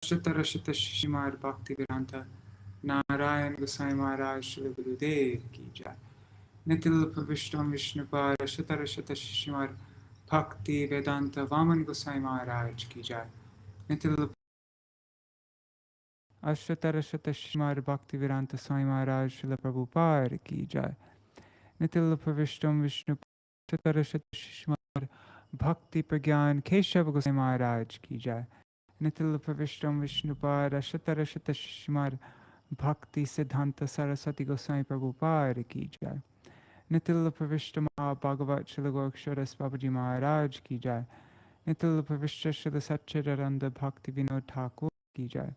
Ashtarashata Śrīmad-Bhāgavatam Narayan Gosai Maharaj Śrīla Gurudev ki jai. Nitil Pravishtam Vishnupad Ashtarashata Śrīmad Bhakti Vedanta Vaman Gosai Maharaj ki jai. Nitil Ashtarashata Śrīmad Bhakti Vedanta Swami Maharaj Śrīla Prabhupada ki jai. Nitil Pravishtam Vishnupad Ashtarashata Śrīmad Bhakti Pragyan Keshav Gosai Maharaj ki jai. Nitil Pravishtam Vishnupad Ashtarashata Śrīmad Bhakti Siddhanta Saraswati Gosai Prabhupada ki jai. Nitil Pravishtam Bhagavat Śrīla Gorakṣaras Babaji Maharaj ki jai. Nitil Pravishta Śrīla Satchidananda Bhakti Vinod Thakur ki jai.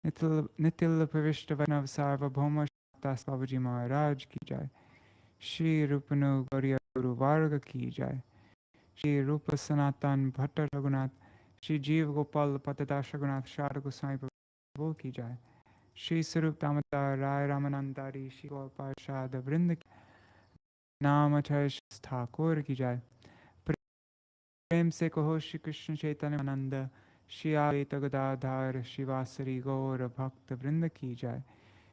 Nitil Pravishta Vainav Sarvabhauma Das Babaji Maharaj ki jai. Shri Rupanu Gauriya Guru Varga ki jai. Shri Rupa Sanatan Bhatta Raghunath Shri Jeev Gopal Patadash Raghunath Shara Goswami Prabhu ki jai. Shri Sarup Damodar Rai Ramanandari Shri Gaur Parshad Vrinda Namacharya Thakur ki jai. Prem se kaho Shri Krishna Chaitanya Ananda Shri Advaita Gadadhar Shivasari Gaur Bhakta Vrinda ki jai.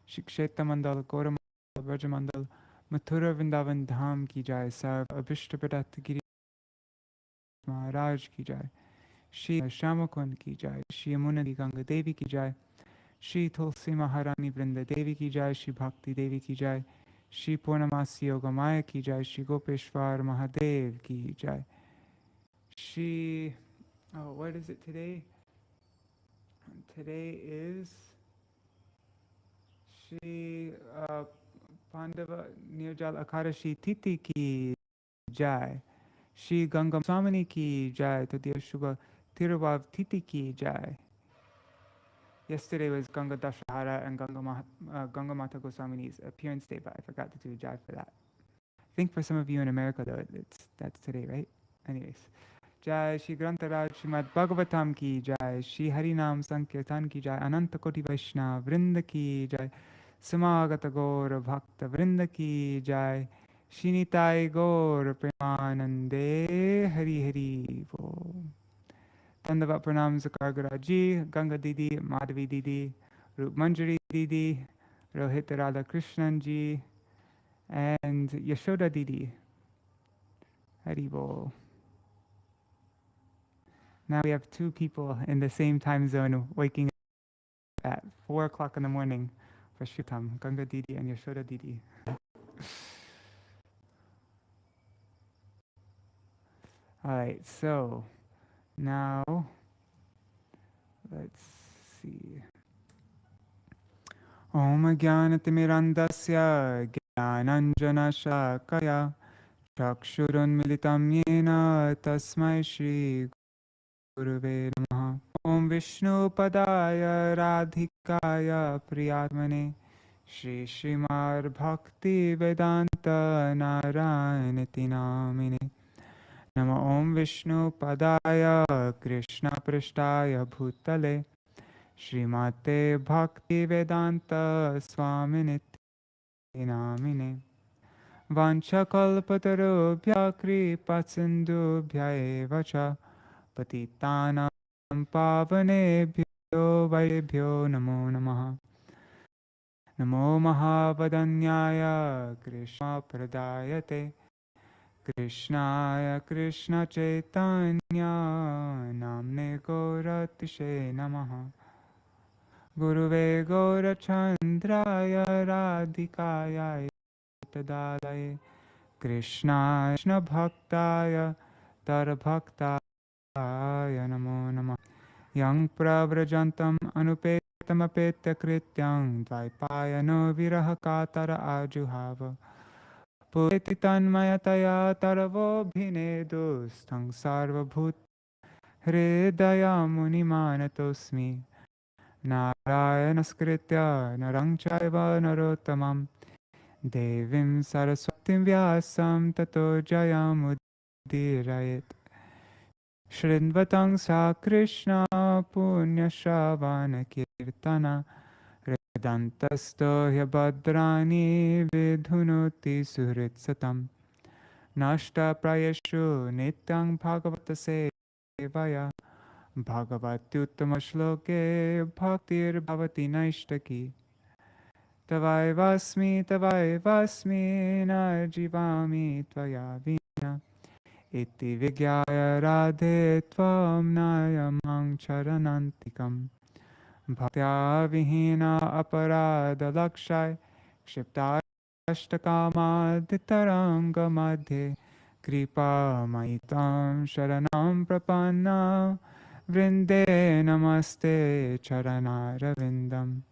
Shri Kshetra Mandal Gaura Mandal Vraja Mandal Mathura Vrindavan Dham ki jai. Sarv Abhishta Pradat Giri Maharaj ki jai. Shri Shamakun ki jai. Shri Yamuna Ganga Devi ki jai. Shri Tulsi Maharani Vrinda Devi ki jai. Shri Bhakti Devi ki jai. Shri Purnamasi Yogamaya ki jai. Shri Gopeshwar Mahadev ki jai. Shri, oh, what is it today? Today is Shri Pandava Nirjal Akarashi Titi ki jai. Shri Ganga Swamini ki jai. Tadiya Shubha Tiruvav Titi ki jai. Yesterday was Ganga Dashahara and Ganga Mata Goswamini's appearance day, but I forgot to do jai for that. I think for some of you in America though, that's today, right? Anyways. Jai Shri Grantaraj Śrīmad-Bhāgavatam ki jai. Shri Harinam Sankirtan ki jai. Ananta Koti Vaishnava Vrinda ki jai. Samagata Gaur Bhakta Vrinda ki jai. Shri Nitai Gaur Premanande Hari Hari Bo. Dandavat Pranam Zakar Garaji, Ganga Didi, Madhavi Didi, Rup Manjari Didi, Rohit Radha Krishnan ji, and Yashoda Didi. Hari Bo. Now we have two people in the same time zone waking up at 4 o'clock in the morning for Shritam, Ganga Didi and Yashoda Didi. Alright, so now let's see. Om Jnanatimirandasya Jnananjana Shakaya Chakshurun Militam Yena Tasmai Shri Guruve Namaha. Om Vishnu Padaya Radhikaya Priyatmane Shri Śrīmad Bhakti Vedanta Narayanati Namine. Nama Om Vishnu Padaya Krishna Prishtaya Bhutale Śrīmate Bhakti Vedanta Swaminiti Namine. Vancha Kalpatarubhya Kripasindubhya Evacha Patitanam Pavanebhyo Vaibhyo Namo Namaha. Namo Mahavadanyaya Krishna Pradayate Krishnaya Krishna Chaitanya Namne Gauratishe Namaha. Guruve Gaurachandraya Radhikaya Tadalaye Krishna Krishna Bhaktaya Tarabhaktaya Namo Namah. Yang Pravrajantam Anupetam Apetya Krityang Dvaipayano Virahakatara Ajuhava Pureti Tanmayataya Taravo Bhinedustang Sarvabhut Hridaya Munimanatosmi Narayanaskritya Narangchaiva Narottamam Devim Saraswatim Vyasam Tato Jayamudirayet. Shrinvatang Sa Krishna Punya Shravana Kirtana Redantasto Hyabhadrani Vidhunuti Suhrit Satam Nashta Prayeshu Nityang Bhagavata Sevaya Bhagavatyuttama shloke bhaktir bhavati naishtaki. Tavai vasmi na jivami tvaya vina. Iti vigyaya radhe tvam nayamang charanantikam. Bhaktya vihina aparada lakshai kshipta ashtakama ditaranga madhe kripa maitam sharanam prapanna vrinde namaste charanaravindam.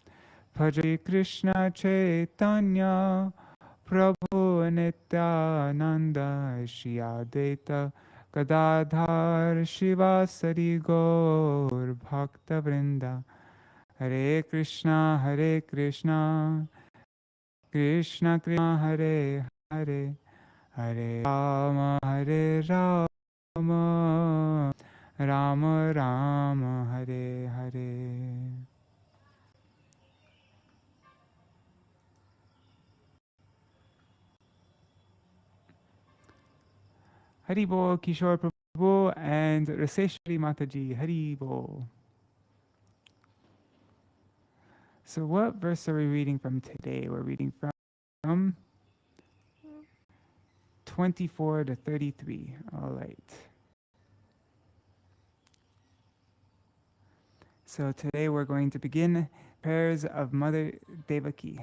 Bhaje Krishna Chaitanya Prabhu Nityananda Shri Advaita Gadadhar Shivasari Gaur Bhakta Vrinda. Hare Krishna Krishna Krishna Hare Hare, Hare Rama Rama Rama Hare Hare. Hari Bol, Kishore Prabhu and Raseshwari Mataji. Hari Bol. So what verse are we reading from today? We're reading from 24 to 33. All right. So today we're going to begin prayers of Mother Devaki.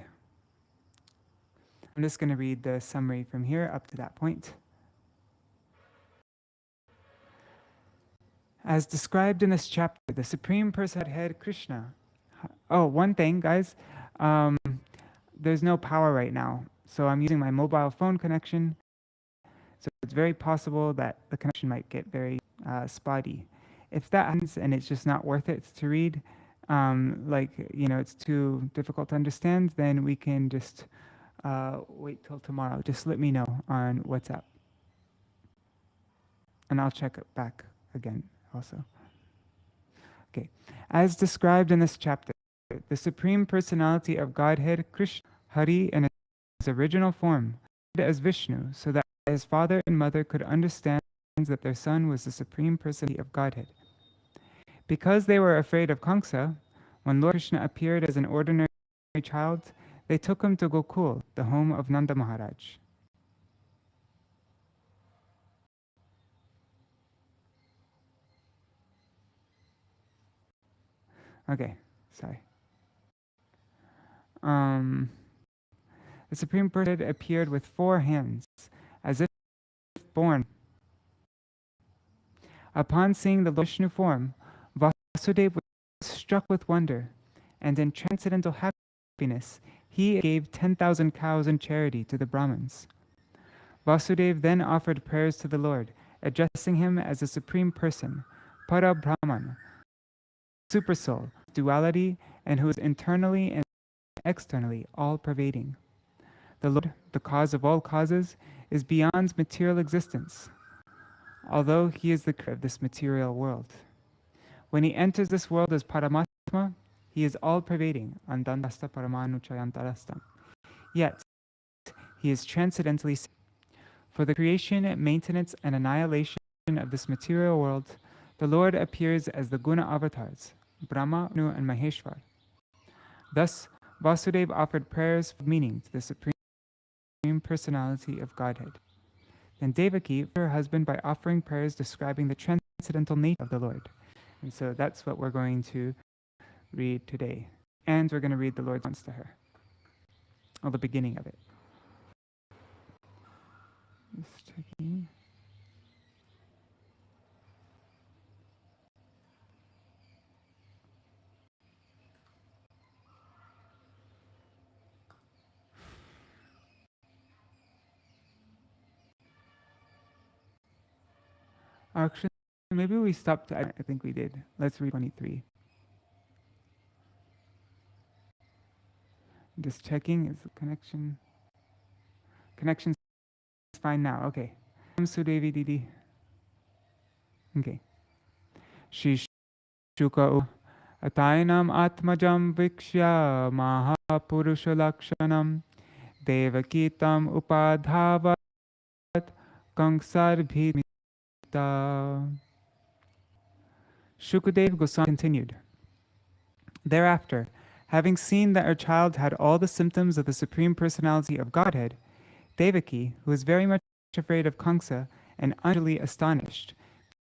I'm just going to read the summary from here up to that point. As described in this chapter, the Supreme Personality Kṛṣṇa. Oh, one thing, guys. There's no power right now, so I'm using my mobile phone connection. So it's very possible that the connection might get very spotty. If that happens and it's just not worth it to read, it's too difficult to understand, then we can just wait till tomorrow. Just let me know on WhatsApp, and I'll check it back again also. Okay, as described in this chapter, the Supreme Personality of Godhead, Kṛṣṇa, Hari, in his original form, as Vishnu, so that his father and mother could understand that their son was the Supreme Personality of Godhead. Because they were afraid of Kṛṣṇa, when Lord Krishna appeared as an ordinary child, they took him to Gokul, the home of Nanda Maharaj. Okay, sorry. The Supreme Person appeared with 4 hands, as if born. Upon seeing the Vishnu form, Vasudeva was struck with wonder, and in transcendental happiness, he gave 10,000 cows in charity to the Brahmins. Vasudeva then offered prayers to the Lord, addressing him as the Supreme Person, Para Brahman, Super Soul, duality, and who is internally and externally all-pervading. The Lord, the cause of all causes, is beyond material existence, although he is the creator of this material world. When he enters this world as Paramatma, he is all-pervading, Andandasta Paramanuchayantarastam. Yet, he is transcendentally safe. For the creation, maintenance, and annihilation of this material world, the Lord appears as the Guna avatars, Brahma, Vishnu, and Maheshwar. Thus, Vasudeva offered prayers of meaning to the Supreme Personality of Godhead. Then Devaki, her husband, by offering prayers describing the transcendental nature of the Lord. And so that's what we're going to read today. And we're going to read the Lord's response to her, or the beginning of it. Just checking. Actually, maybe we stopped. I think we did. Let's read 23. Just checking. Is the connection? Connection's fine now. Okay. Sudevi Didi. Okay. Shri Shuka Atainam Atmajam Vikshya Mahapurusha Lakshanam Devakitam Upadhavat Kangsar Bhimita. Shukadeva Goswami continued, thereafter, having seen that her child had all the symptoms of the Supreme Personality of Godhead, Devaki, who was very much afraid of Kṛṣṇa and utterly astonished,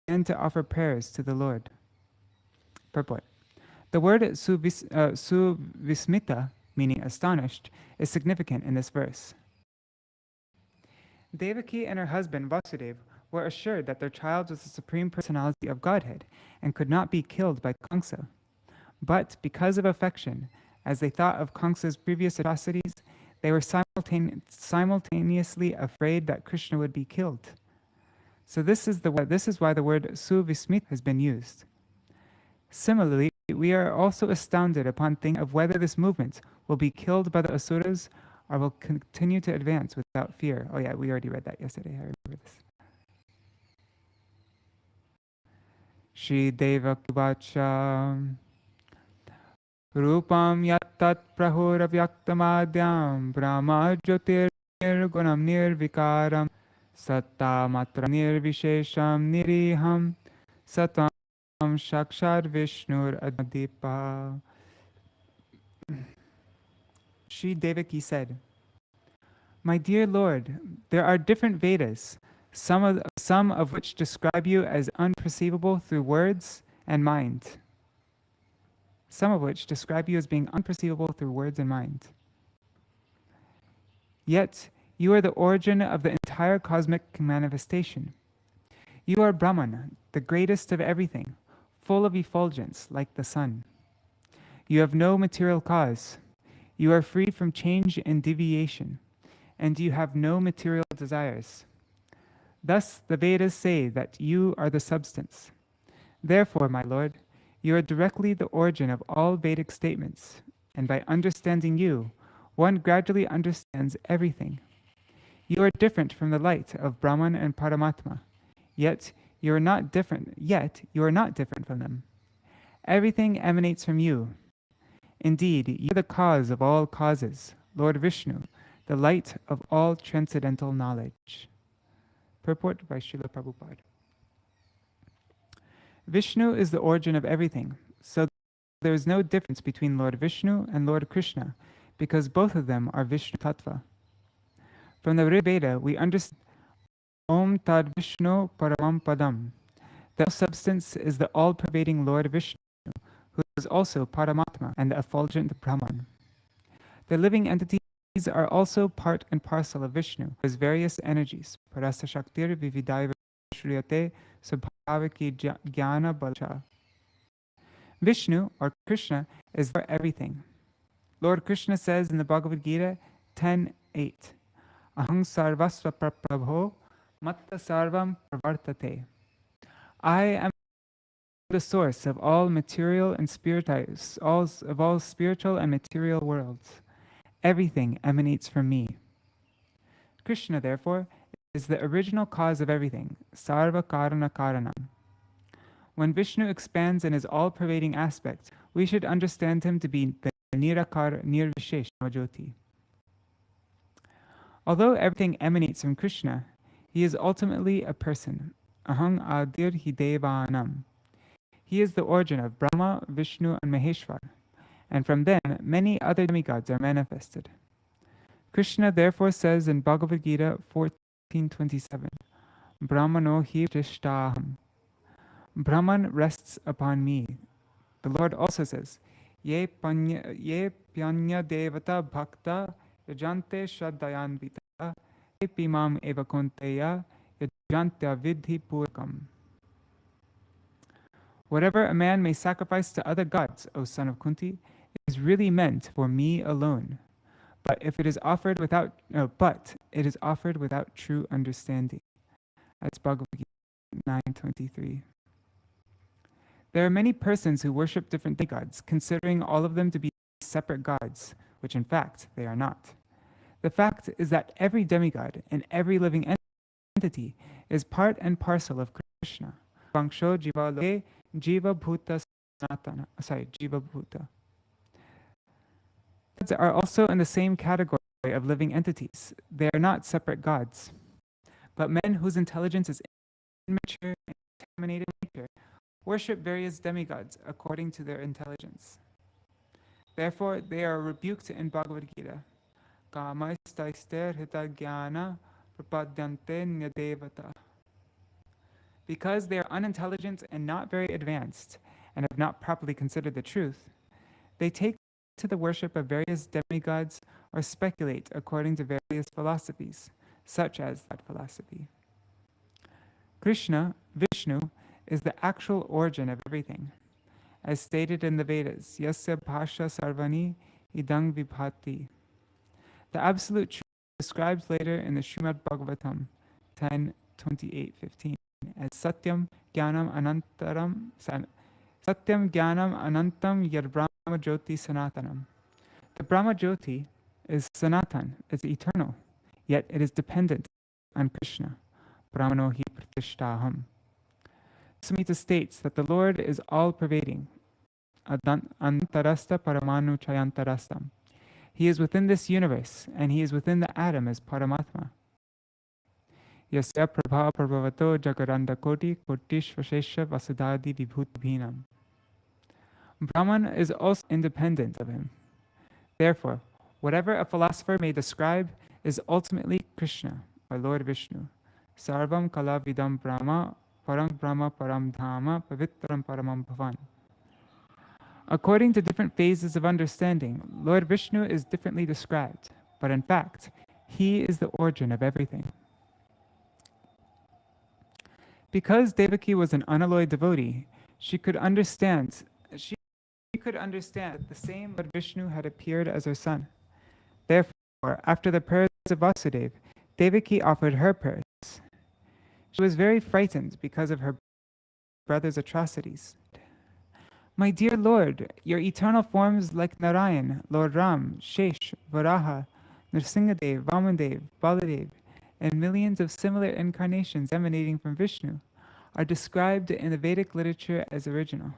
began to offer prayers to the Lord. Purport. The word suvismita, meaning astonished, is significant in this verse. Devaki and her husband Vasudeva were assured that their child was the Supreme Personality of Godhead and could not be killed by Kṛṣṇa. But because of affection, as they thought of Kṛṣṇa's previous atrocities, they were simultaneously afraid that Kṛṣṇa would be killed. So this is why the word suvismita has been used. Similarly, we are also astounded upon thinking of whether this movement will be killed by the asuras or will continue to advance without fear. Oh yeah, we already read that yesterday. I remember this. Shri Devaki Vacha Rupam Yattat Prahura Vyaktamadhyam Brahma Jyotir Nirgunam Nirvikaram Satta Matra Nirvishesham Niriham Satam Shakshar Vishnur Adipa. Shri Devaki said, "My dear Lord, there are different Vedas, some of which describe you as unperceivable through words and mind. Some of which describe you as being unperceivable through words and mind. Yet, you are the origin of the entire cosmic manifestation. You are Brahman, the greatest of everything, full of effulgence like the sun. You have no material cause. You are free from change and deviation, and you have no material desires. Thus, the Vedas say that you are the substance. Therefore, my Lord, you are directly the origin of all Vedic statements, and by understanding you, one gradually understands everything. You are different from the light of Brahman and Paramatma, yet you are not different from them. Everything emanates from you. Indeed, you are the cause of all causes, Lord Vishnu, the light of all transcendental knowledge." Purport by Srila Prabhupada. Vishnu is the origin of everything, so there is no difference between Lord Vishnu and Lord Kṛṣṇa, because both of them are Vishnu Tattva. From the Rig Veda, we understand Om Tad Vishnu Paramam Padam. The substance is the all-pervading Lord Vishnu, who is also Paramatma and the effulgent Brahman. The living entities are also part and parcel of Vishnu, his various energies. Parasa Shaktir Vividaiva Shriyate Sabhavaki Jnana Balcha. Vishnu, or Kṛṣṇa, is for everything. Lord Kṛṣṇa says in the Bhagavad Gita 10:8, Aham sarvasva prabho matta sarvam pravartate. I am the source of all material and of all spiritual and material worlds. Everything emanates from me. Kṛṣṇa, therefore, is the original cause of everything, sarva karana karanam. When Vishnu expands in his all-pervading aspect, we should understand him to be the Nirakara Nirvishesh Jyoti. Although everything emanates from Kṛṣṇa, he is ultimately a person, Aham Adir Hidevanam. He is the origin of Brahma, Vishnu, and Maheshwar, and from them many other demigods are manifested. Kṛṣṇa therefore says in Bhagavad Gita 14:27, Brahmano hi prishtaham. Brahman rests upon me. The Lord also says, Ye pyanya devata bhakta yajante shraddhayanvita ye pimam eva konteya yajantya vidhi purkam. Whatever a man may sacrifice to other gods, O son of Kunti, is really meant for me alone. But it is offered without true understanding. That's Bhagavad Gita 9:23. There are many persons who worship different demigods, considering all of them to be separate gods, which in fact they are not. The fact is that every demigod and every living entity is part and parcel of Kṛṣṇa. Vangsho jiva loke jiva bhuta sanatana. Jiva bhuta. Gods are also in the same category of living entities. They are not separate gods. But men whose intelligence is immature and contaminated nature worship various demigods according to their intelligence. Therefore, they are rebuked in Bhagavad Gita. Kamaistaiste hita jnana prapadyante nyadevata. Because they are unintelligent and not very advanced, and have not properly considered the truth, they take to the worship of various demigods or speculate according to various philosophies, such as that philosophy. Kṛṣṇa, Vishnu, is the actual origin of everything. As stated in the Vedas, Yasya Bhasha Sarvani Idang Vibhati. The absolute truth is described later in the Śrīmad-Bhāgavatam 10:28-15 as Satyam Jnanam Anantaram Satyam Jnanam Anantam Yad Brahma Jyoti Sanatanam. The Brahma Jyoti is Sanatan, it's eternal, yet it is dependent on Kṛṣṇa. Brahmano hi pratishtaham. Samhita states that the Lord is all-pervading. Antarasta paramanu chayantarastam. He is within this universe, and he is within the atom as Paramatma. Yasya prabha prabhavato jagaranda koti kotishvashesha vasudhadi vibhutibhinam. Brahman is also independent of him. Therefore, whatever a philosopher may describe is ultimately Kṛṣṇa, or Lord Vishnu. Sarvam kala vidam brahma, parang brahma param dhama, pavitram paramam bhavan. According to different phases of understanding, Lord Vishnu is differently described, but in fact, he is the origin of everything. Because Devakī was an unalloyed devotee, she could understand that the same Lord Vishnu had appeared as her son. Therefore, after the prayers of Vasudeva, Devakī offered her prayers. She was very frightened because of her brother's atrocities. My dear Lord, your eternal forms like Narayan, Lord Ram, Shesh, Varaha, Nrsingadev, Vamadev, Baladev, and millions of similar incarnations emanating from Vishnu are described in the Vedic literature as original.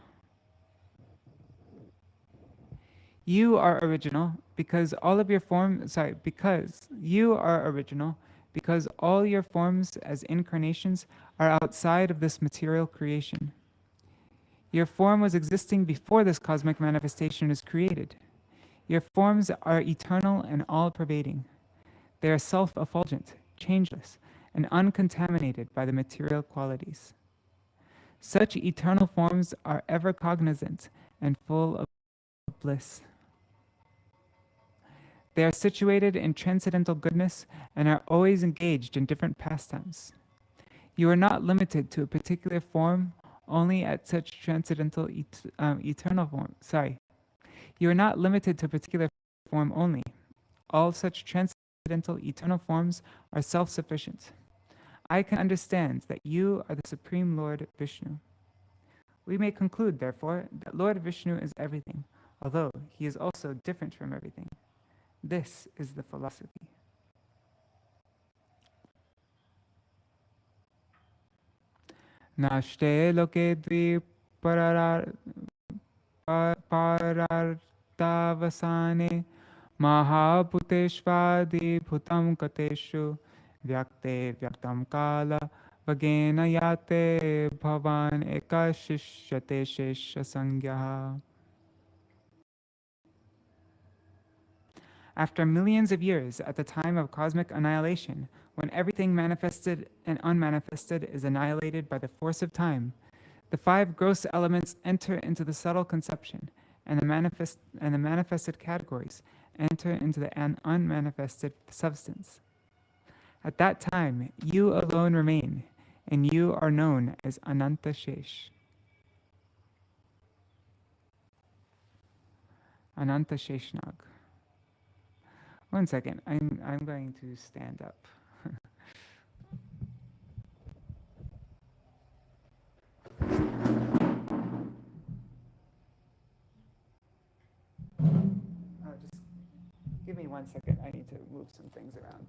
You are original because all of your forms, because you are original because all your forms as incarnations are outside of this material creation. Your form was existing before this cosmic manifestation is created. Your forms are eternal and all-pervading. They are self-effulgent, changeless, and uncontaminated by the material qualities. Such eternal forms are ever cognizant and full of bliss. They are situated in transcendental goodness and are always engaged in different pastimes. You are not limited to a particular form only at such transcendental eternal form. You are not limited to a particular form only. All such transcendental eternal forms are self-sufficient. I can understand that you are the Supreme Lord Vishnu. We may conclude, therefore, that Lord Vishnu is everything, although he is also different from everything. This is the philosophy. Nashte loke dvi parartavasane mahabhuteshvadi bhutam kateshu vyakte vyaktam kala vagena yate bhavan ekashishyate shesha sangyaha. After millions of years, at the time of cosmic annihilation, when everything manifested and unmanifested is annihilated by the force of time, the five gross elements enter into the subtle conception, and the manifested categories enter into the unmanifested substance. At that time, you alone remain, and you are known as Ananta Shesh. Ananta Sheshnag. One second, I'm going to stand up. Just give me 1 second. I need to move some things around.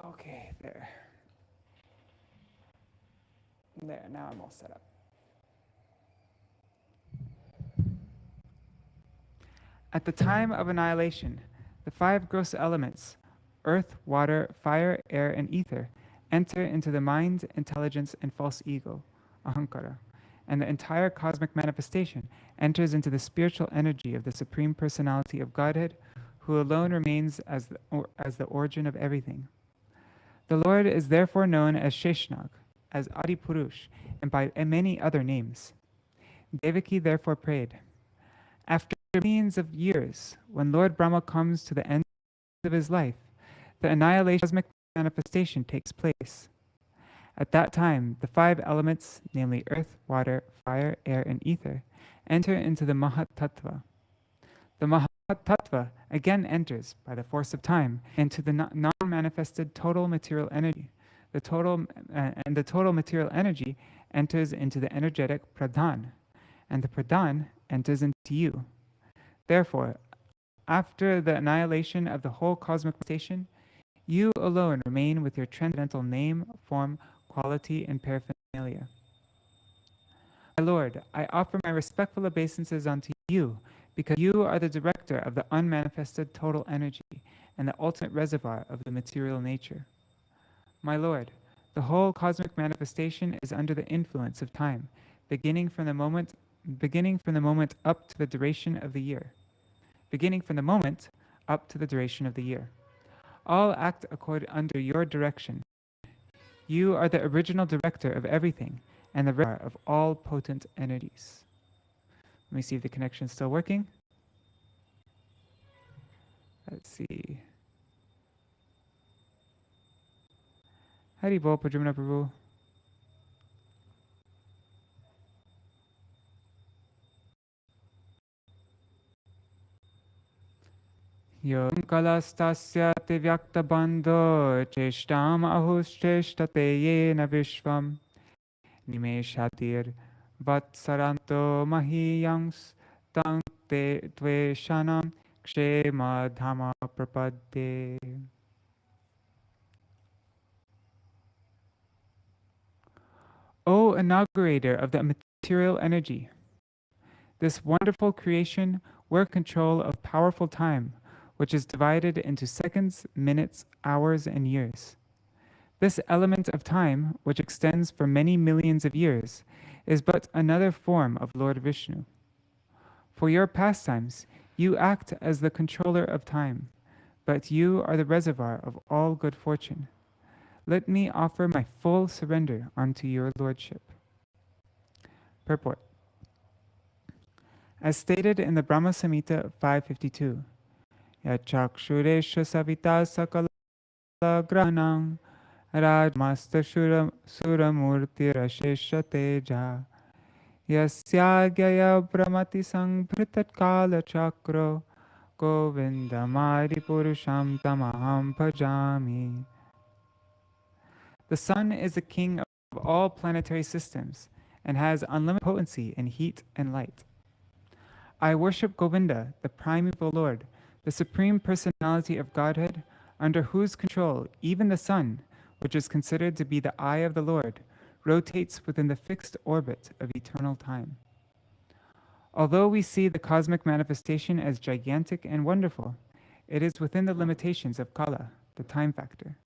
Okay, there. There, now I'm all set up. At the time of annihilation, the five gross elements, earth, water, fire, air, and ether, enter into the mind, intelligence, and false ego, ahankara, and the entire cosmic manifestation enters into the spiritual energy of the Supreme Personality of Godhead, who alone remains as the origin of everything. The Lord is therefore known as Sheshnag, as Adi Purush, and by many other names. Devaki therefore prayed, after millions of years, when Lord Brahma comes to the end of his life, the annihilation of cosmic manifestation takes place. At that time, the five elements, namely earth, water, fire, air, and ether, enter into the Mahat Tattva. The Mahat Tattva again enters, by the force of time, into the non-manifested total material energy. The total material energy enters into the energetic Pradhan, and the Pradhan enters into you. Therefore, after the annihilation of the whole cosmic station, you alone remain with your transcendental name, form, quality, and paraphernalia. My Lord, I offer my respectful obeisances unto you, because you are the director of the unmanifested total energy and the ultimate reservoir of the material nature. My Lord, the whole cosmic manifestation is under the influence of time, beginning from the moment up to the duration of the year. All act under your direction. You are the original director of everything and the reservoir of all potent energies. Let me see if the connection is still working. Let's see. Hari Bol, Pradyumna Prabhu. Yom kalastasya te vyakta bandho cheshtam ahushcheshtate yena vishvam nimeshatir vatsaranto mahiyangs tang te tveshanam kshema dhamma prapadde. O inaugurator of the material energy, this wonderful creation work control of powerful time, which is divided into seconds, minutes, hours, and years. This element of time, which extends for many millions of years, is but another form of Lord Vishnu. For your pastimes, you act as the controller of time, but you are the reservoir of all good fortune. Let me offer my full surrender unto your lordship. Purport. As stated in the Brahma Samhita 552, Yachakshuresha savita sakala granang rajmasta suramurti rashesha teja yasyagya brahmati sanghritat kala chakro govindamari purusham tamaham bhajami. The sun is the king of all planetary systems and has unlimited potency in heat and light. I worship Govinda, the primeval Lord, the Supreme Personality of Godhead, under whose control even the sun, which is considered to be the eye of the Lord, rotates within the fixed orbit of eternal time. Although we see the cosmic manifestation as gigantic and wonderful, it is within the limitations of Kala, the time factor.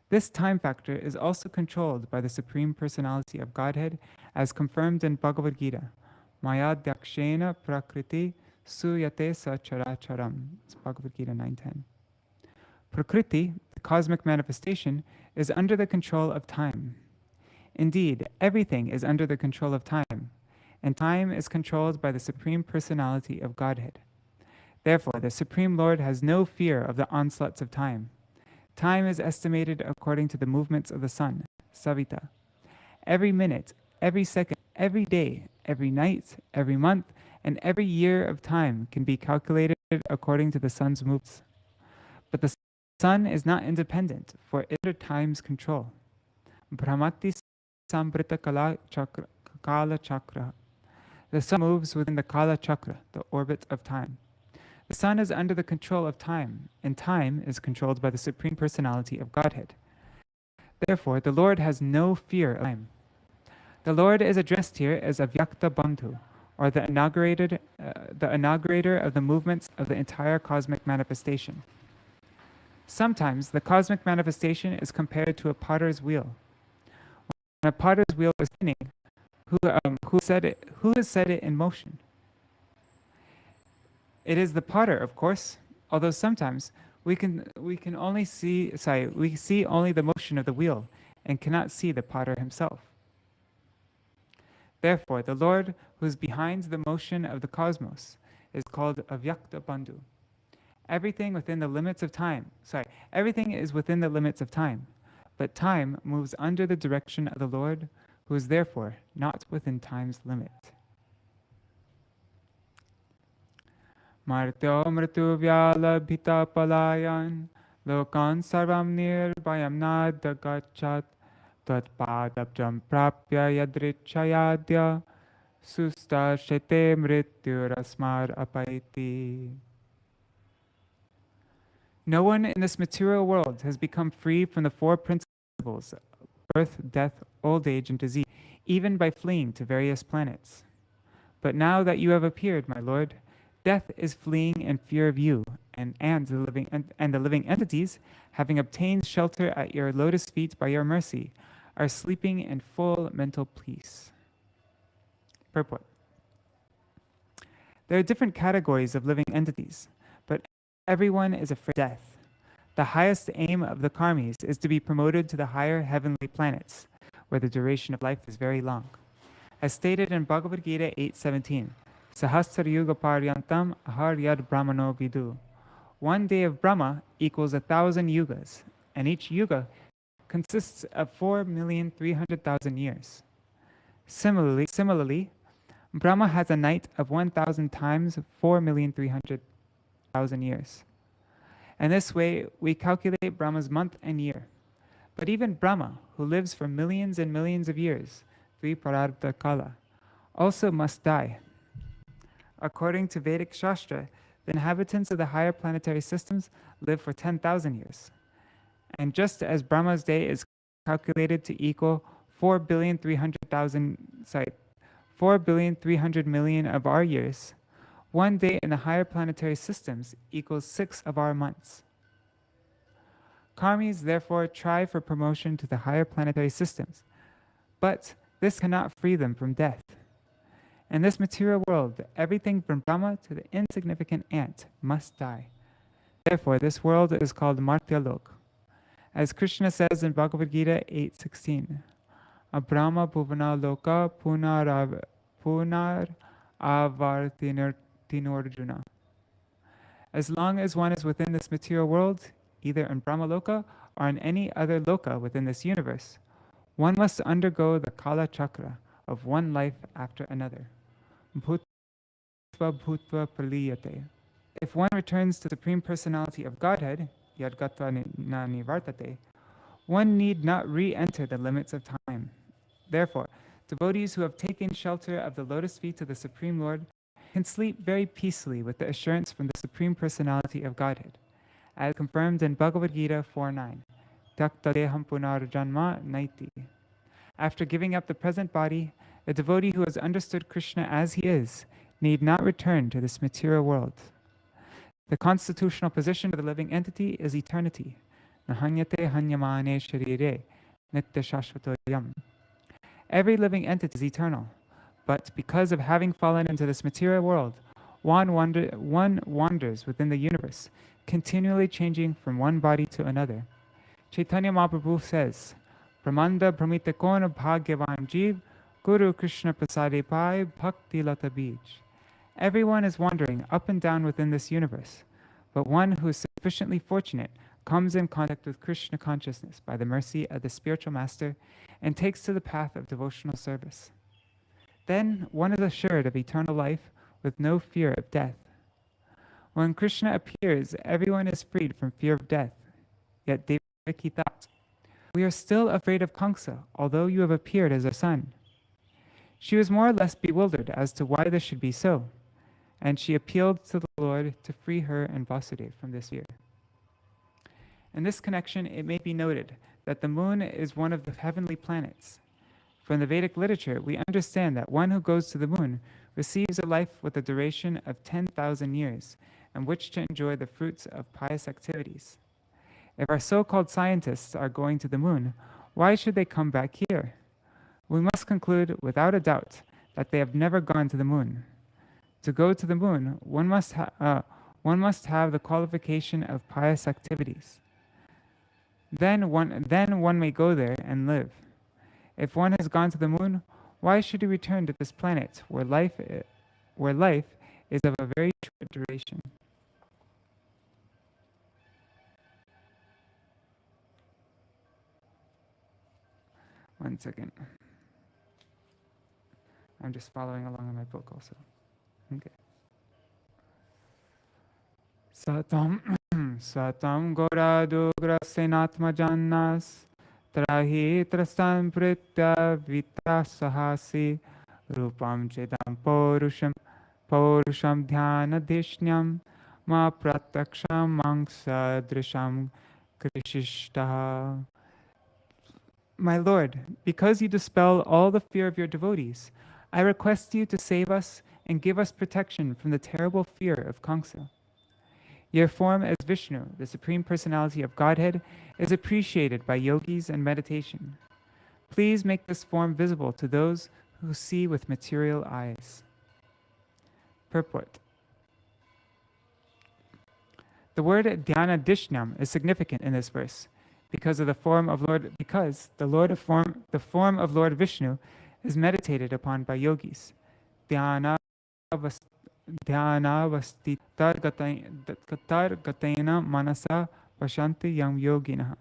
This time factor is also controlled by the Supreme Personality of Godhead, as confirmed in Bhagavad Gita, Maya Dakshena Prakriti Suyate Sa Characharam. It's Bhagavad Gita 9:10. Prakriti, the cosmic manifestation, is under the control of time. Indeed, everything is under the control of time, and time is controlled by the Supreme Personality of Godhead. Therefore, the Supreme Lord has no fear of the onslaughts of time. Time is estimated according to the movements of the sun, Savita. Every minute, every second, every day, every night, every month, and every year of time can be calculated according to the sun's movements. But the sun is not independent, for it is under time's control. Brahmati Sambrita Kala Chakra. The sun moves within the Kala Chakra, the orbit of time. The sun is under the control of time, and time is controlled by the Supreme Personality of Godhead. Therefore, the Lord has no fear of time. The Lord is addressed here as Avyakta Bandhu, or the inaugurator of the movements of the entire cosmic manifestation. Sometimes the cosmic manifestation is compared to a potter's wheel. When a potter's wheel is spinning, who has set it in motion? It is the potter, of course, although sometimes we see only the motion of the wheel and cannot see the potter himself. Therefore, the Lord who is behind the motion of the cosmos is called Avyakta Bandhu. Everything is within the limits of time, but time moves under the direction of the Lord, who is therefore not within time's limit. Martyo mritu vyala bhita palayan lokan sarvam nirbhayam nadagachat tat padabjam prapya yadrichayadya susta shete mrityurasmar apaiti. No one in this material world has become free from the four principles: birth, death, old age, and disease, even by fleeing to various planets. But now that you have appeared, my Lord, death is fleeing in fear of you, and the living entities, having obtained shelter at your lotus feet by your mercy, are sleeping in full mental peace. Purport. There are different categories of living entities, but everyone is afraid of death. The highest aim of the karmis is to be promoted to the higher heavenly planets, where the duration of life is very long. As stated in Bhagavad Gita 8:17, Sahasra Yuga Paryantam Ahar Yad Brahmano Vidu. 1 day of Brahma equals 1,000 yugas, and each yuga consists of 4,300,000 years. Similarly, Brahma has a night of 1,000 times 4,300,000 years. And this way, we calculate Brahma's month and year. But even Brahma, who lives for millions and millions of years, Viprarabdha Kala, also must die. According to Vedic Shastra, the inhabitants of the higher planetary systems live for 10,000 years. And just as Brahma's day is calculated to equal 4,300,000,000 of our years, 1 day in the higher planetary systems equals 6 of our months. Karmis therefore try for promotion to the higher planetary systems, but this cannot free them from death. In this material world, everything from Brahma to the insignificant ant must die. Therefore, this world is called Martyalok. As Kṛṣṇa says in Bhagavad Gita 8:16, Abrahma bhuvana loka punar avartinarjuna. As long as one is within this material world, either in Brahma Loka or in any other loka within this universe, one must undergo the Kala Chakra of one life after another. Bhutva bhutva praliyate. If one returns to the Supreme Personality of Godhead, yadgatva na nivartate, one need not re-enter the limits of time. Therefore, devotees who have taken shelter of the lotus feet of the Supreme Lord can sleep very peacefully with the assurance from the Supreme Personality of Godhead, as confirmed in Bhagavad Gita 4:9, Takta deham punarjanma naiti. After giving up the present body, a devotee who has understood Kṛṣṇa as he is need not return to this material world. The constitutional position of the living entity is eternity. Nahanyate hanyamane sharire nitya shashvato yam. Every living entity is eternal, but because of having fallen into this material world, one wanders within the universe, continually changing from one body to another. Chaitanya Mahaprabhu says, Pramanda Brahmitakona Bhagyavan Jeev Guru Krishna Prasade Pai Bhakti Lata Bij. Everyone is wandering up and down within this universe, but one who is sufficiently fortunate comes in contact with Krishna consciousness by the mercy of the spiritual master and takes to the path of devotional service. Then one is assured of eternal life with no fear of death. When Krishna appears, everyone is freed from fear of death. Yet Devakī thought, "We are still afraid of Kṛṣṇa, although you have appeared as our son." She was more or less bewildered as to why this should be so, and she appealed to the Lord to free her and Vasudeva from this fear. In this connection, it may be noted that the moon is one of the heavenly planets. From the Vedic literature, we understand that one who goes to the moon receives a life with a duration of 10,000 years, and which to enjoy the fruits of pious activities. If our so-called scientists are going to the moon, why should they come back here? We must conclude without a doubt that they have never gone to the moon. To go to the moon, one must have the qualification of pious activities. Then one may go there and live. If one has gone to the moon, why should he return to this planet where life is of a very short duration? One second. I'm just following along in my book also. Okay. Satam Goradugra Senatmajannas Trahi Trastan Pritya Vitasahasi Rupam Chedam Porusham Dhyana Dishnyam Ma Prataksham Mangsa Drisham Krishishtaha. My Lord, because you dispel all the fear of your devotees, I request you to save us and give us protection from the terrible fear of Kṛṣṇa. Your form as Vishnu, the Supreme Personality of Godhead, is appreciated by yogis and meditation. Please make this form visible to those who see with material eyes. Purport. The word Dhyana Dishnam is significant in this verse because the form of Lord Vishnu is meditated upon by yogis. Dhyana vasti gatena manasa pashanti yam yoginaha.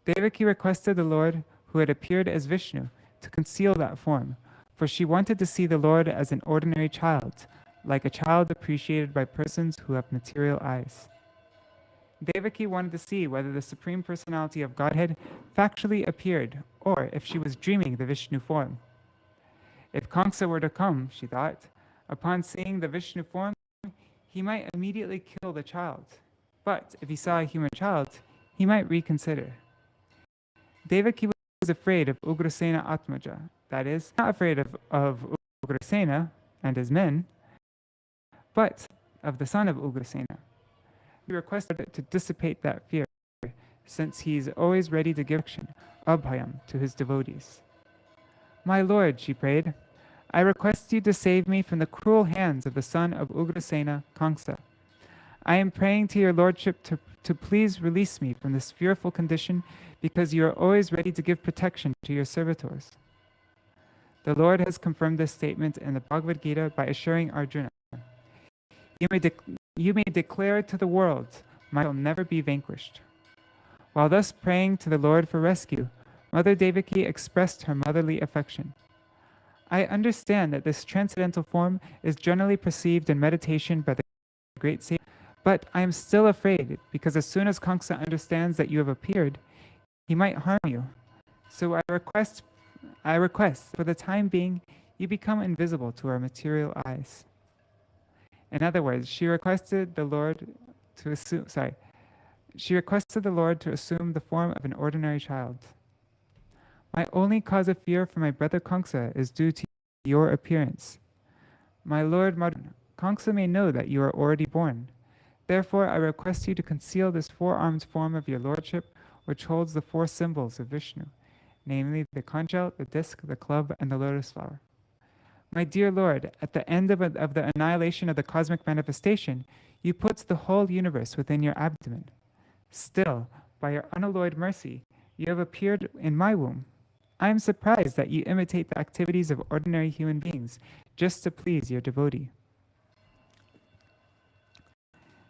Devaki requested the Lord, who had appeared as Vishnu, to conceal that form, for she wanted to see the Lord as an ordinary child, like a child appreciated by persons who have material eyes. Devaki wanted to see whether the Supreme Personality of Godhead factually appeared, or if she was dreaming the Vishnu form. If Kṛṣṇa were to come, she thought, upon seeing the Vishnu form, he might immediately kill the child. But if he saw a human child, he might reconsider. Devaki was afraid of Ugrasena Atmaja, that is, not afraid of Ugrasena and his men, but of the son of Ugrasena. He requested to dissipate that fear, since he is always ready to give action, abhayam, to his devotees. My Lord, she prayed, I request you to save me from the cruel hands of the son of Ugrasena, Kṛṣṇa. I am praying to your lordship to please release me from this fearful condition, because you are always ready to give protection to your servitors. The Lord has confirmed this statement in the Bhagavad Gita by assuring Arjuna, you may declare to the world, I will never be vanquished. While thus praying to the Lord for rescue, Mother Devaki expressed her motherly affection. I understand that this transcendental form is generally perceived in meditation by the great sages, but I am still afraid, because as soon as Kṛṣṇa understands that you have appeared, he might harm you. So I request, for the time being, you become invisible to our material eyes. In other words, she requested the Lord to assume the form of an ordinary child. My only cause of fear for my brother Kṛṣṇa is due to your appearance. My Lord Madhūn, Kṛṣṇa may know that you are already born. Therefore, I request you to conceal this four-armed form of your lordship, which holds the four symbols of Vishnu, namely the conch shell, the disc, the club, and the lotus flower. My dear Lord, at the end of the annihilation of the cosmic manifestation, you put the whole universe within your abdomen. Still, by your unalloyed mercy, you have appeared in my womb. I am surprised that you imitate the activities of ordinary human beings just to please your devotee.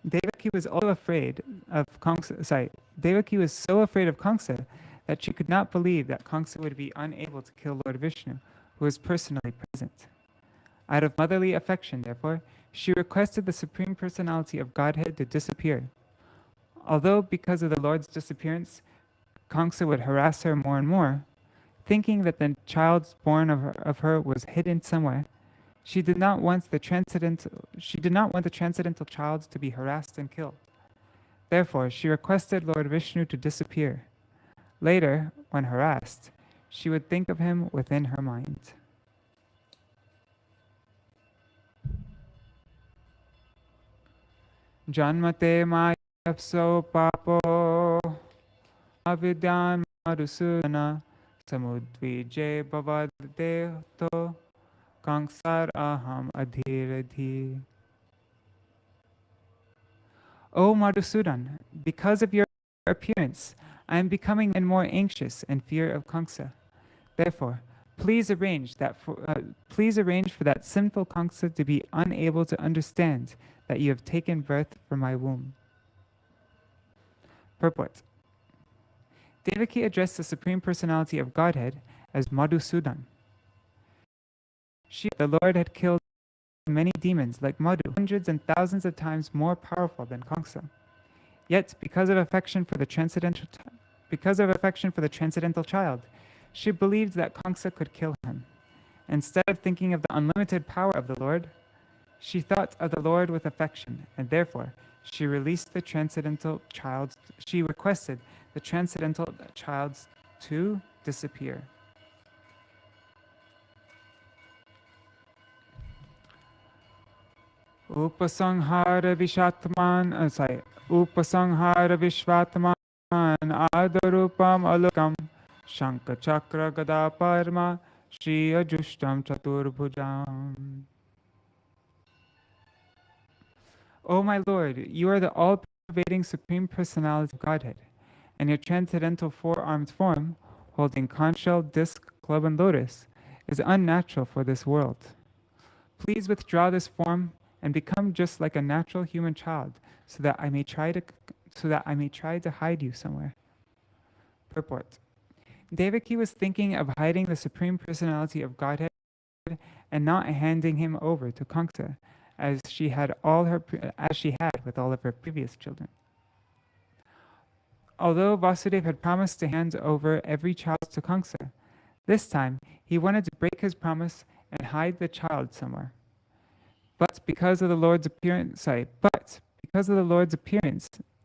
Devaki was so afraid of Kṛṣṇa that she could not believe that Kṛṣṇa would be unable to kill Lord Vishnu, who was personally present. Out of motherly affection, therefore, she requested the Supreme Personality of Godhead to disappear. Although because of the Lord's disappearance, Kṛṣṇa would harass her more and more, thinking that the child born of her was hidden somewhere, she did not want the transcendental child to be harassed and killed. Therefore, she requested Lord Vishnu to disappear. Later, when harassed, she would think of him within her mind. Janmate mayapso papo avidyan madhusudana samudvije bhavadeto kangsar aham adhiradhi. O Madhusudan, because of your appearance, I am becoming and more anxious and fear of Kamsa. Therefore, please arrange for that sinful Kamsa to be unable to understand that you have taken birth from my womb. Purport. Devaki addressed the Supreme Personality of Godhead as Madhusudan. The Lord had killed many demons like Madhu, hundreds and thousands of times more powerful than Kamsa. Yet, because of affection for the transcendental child, she believed that Kamsa could kill him. Instead of thinking of the unlimited power of the Lord, she thought of the Lord with affection, and therefore she requested the transcendental child to disappear. Upasanghara Vishvatman Adarupam Alokam Shankha Chakra Gada Parma Shri Ajustam Chaturbhujam. O my Lord, you are the all-pervading Supreme Personality of Godhead, and your transcendental four-armed form, holding conch shell, disc, club, and lotus, is unnatural for this world. Please withdraw this form and become just like a natural human child, so that I may try to hide you somewhere. Purport. Devaki was thinking of hiding the Supreme Personality of Godhead and not handing him over to Kamsa, as she had with all of her previous children. Although Vasudeva had promised to hand over every child to Kamsa, this time he wanted to break his promise and hide the child somewhere. But because of the Lord's appearance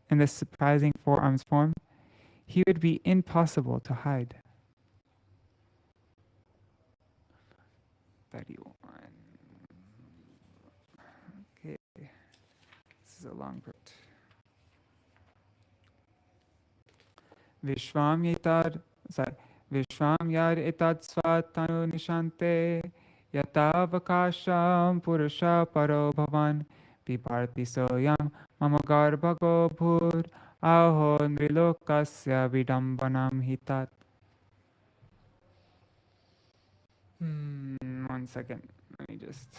in this surprising four-arms form, he would be impossible to hide. 31. Okay, this is a long bit. Vishvam yad etad svatanu nishante yatavakasham purusha paro bhavan piparti soyam mama garbhago bhur aho nrilokasya vidambanam hitat. 1 second. Let me just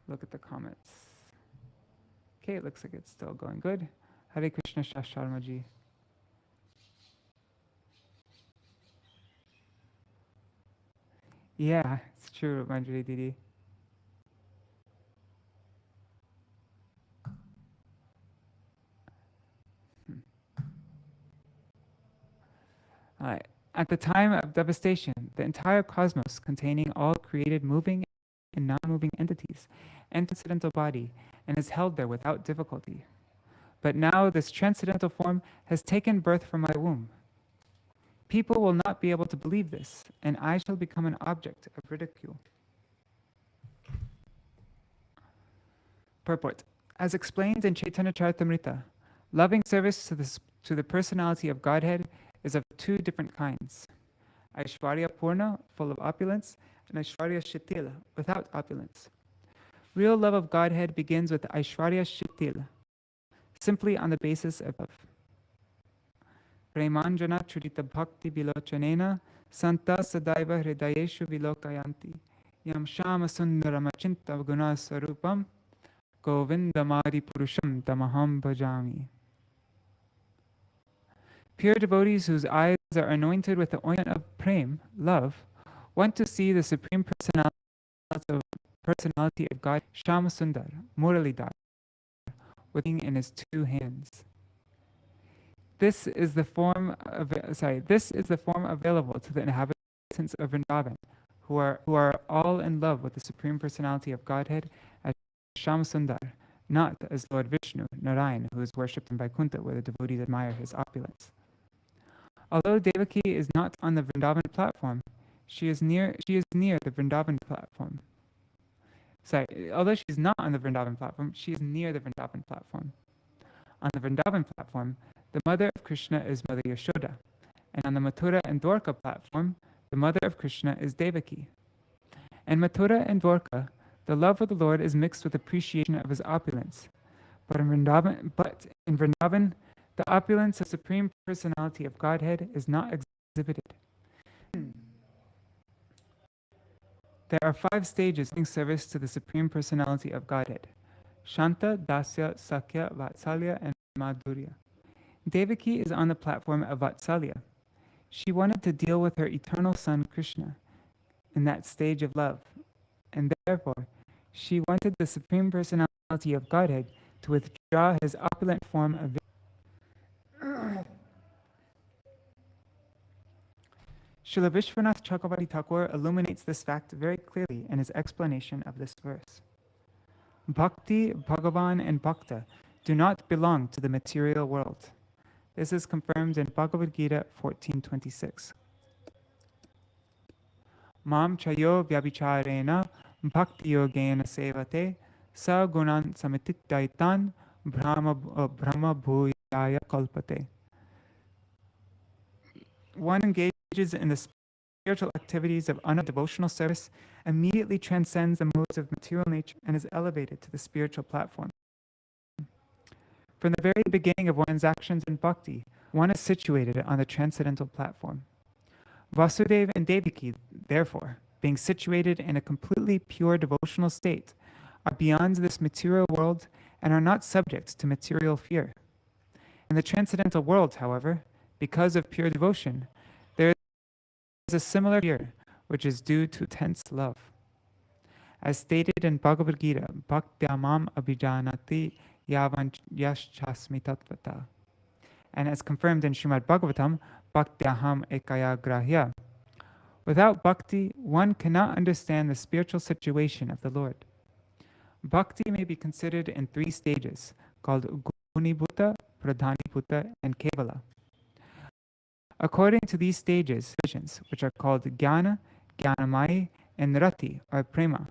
look at the comments. Okay, it looks like it's still going good. Hare Krishna Shasharmaji. Yeah, it's true, Manjari Didi. At the time of devastation, the entire cosmos, containing all created moving and non-moving entities, and transcendental body, and is held there without difficulty. But now this transcendental form has taken birth from my womb. People will not be able to believe this, and I shall become an object of ridicule. Purport. As explained in Chaitanya Charitamrita, loving service to the personality of Godhead is of two different kinds. Aishwarya Purna, full of opulence, and Aishwarya Shitila, without opulence. Real love of Godhead begins with Aishwarya Shitila, simply on the basis of love. Premanjana Churita Bhakti Vilochanena Santa Sadaiva Hridayeshu Vilokayanti Yam Shama Sundaramachinta Guna Sarupam Govindamadi Purusham Tamaham Bhajami. Pure devotees whose eyes are anointed with the ointment of prem, love, want to see the Supreme Personality of God, Shama Sundar, Muralidhar, working in his two hands. This is the form available to the inhabitants of Vrindavan, who are all in love with the Supreme Personality of Godhead as Shama Sundar, not as Lord Vishnu, Narayan, who is worshipped in Vaikuntha, where the devotees admire his opulence. Although Devaki is not on the Vrindavan platform, she is near the Vrindavan platform. Although she's not on the Vrindavan platform, she is near the Vrindavan platform. On the Vrindavan platform, the mother of Kṛṣṇa is Mother Yashoda, and on the Mathura and Dwarka platform, the mother of Kṛṣṇa is Devakī. In Mathura and Dwarka, the love of the Lord is mixed with appreciation of his opulence. But in Vrindavan, the opulence of Supreme Personality of Godhead is not exhibited. There are 5 stages in service to the Supreme Personality of Godhead: Shanta, Dasya, Sakya, Vatsalya, and Madhurya. Devakī is on the platform of Vatsalya. She wanted to deal with her eternal son Kṛṣṇa in that stage of love, and therefore she wanted the Supreme Personality of Godhead to withdraw his opulent form of Srila Vishwanath Chakravarti Thakur illuminates this fact very clearly in his explanation of this verse. Bhakti, Bhagavan, and Bhakta do not belong to the material world. This is confirmed in Bhagavad Gita 14:26. Mam chayo vyabhicharena bhakti yogena sevate sa gunan samititaitan brahma bhuyaya kalpate. One engages in the spiritual activities of devotional service, immediately transcends the modes of material nature and is elevated to the spiritual platform. From the very beginning of one's actions in bhakti, one is situated on the transcendental platform. Vasudeva and Devakī, therefore, being situated in a completely pure devotional state, are beyond this material world and are not subject to material fear. In the transcendental world, however, because of pure devotion, there is a similar fear, which is due to intense love. As stated in Bhagavad Gita, Bhaktya mam abhijanati yavan yaschasmi tattvata. And as confirmed in Śrīmad-Bhāgavatam, Bhaktyaham ekaya grahya. Without bhakti, one cannot understand the spiritual situation of the Lord. Bhakti may be considered in 3 stages, called Gunibhuta, Pradhanibhuta, and Kevala. According to these stages, visions, which are called Jnana, Jnanamaya, and Rati, or Prema.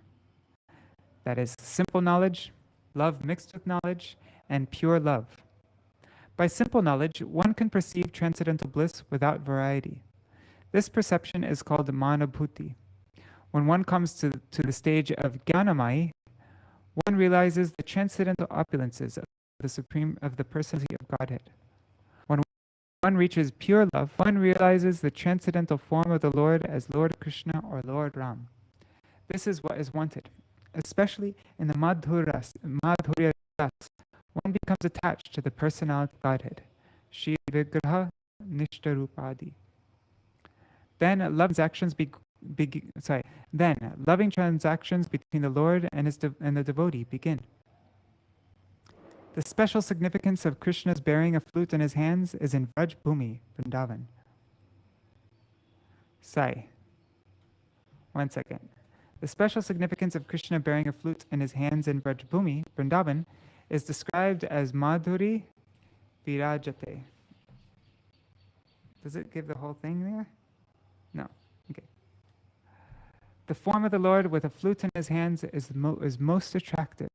That is, simple knowledge, love mixed with knowledge, and pure love. By simple knowledge, one can perceive transcendental bliss without variety. This perception is called Manabhuti. When one comes to the stage of Jnanamaya, one realizes the transcendental opulences of the personality of Godhead. When one reaches pure love, one realizes the transcendental form of the Lord as Lord Kṛṣṇa or Lord Ram. This is what is wanted, especially in the Madhurya Ras. One becomes attached to the personality of Godhead, Shri Vigraha Nishtarupadi. Then loving transactions between the Lord and the devotee begin. The special significance of Krishna's bearing a flute in his hands is in Vraj Bhumi, Vrindavan. One second. The special significance of Krishna bearing a flute in his hands in Vraj Bhumi, Vrindavan, is described as Madhuri Virajate. Does it give the whole thing there? No. Okay. The form of the Lord with a flute in his hands is most attractive,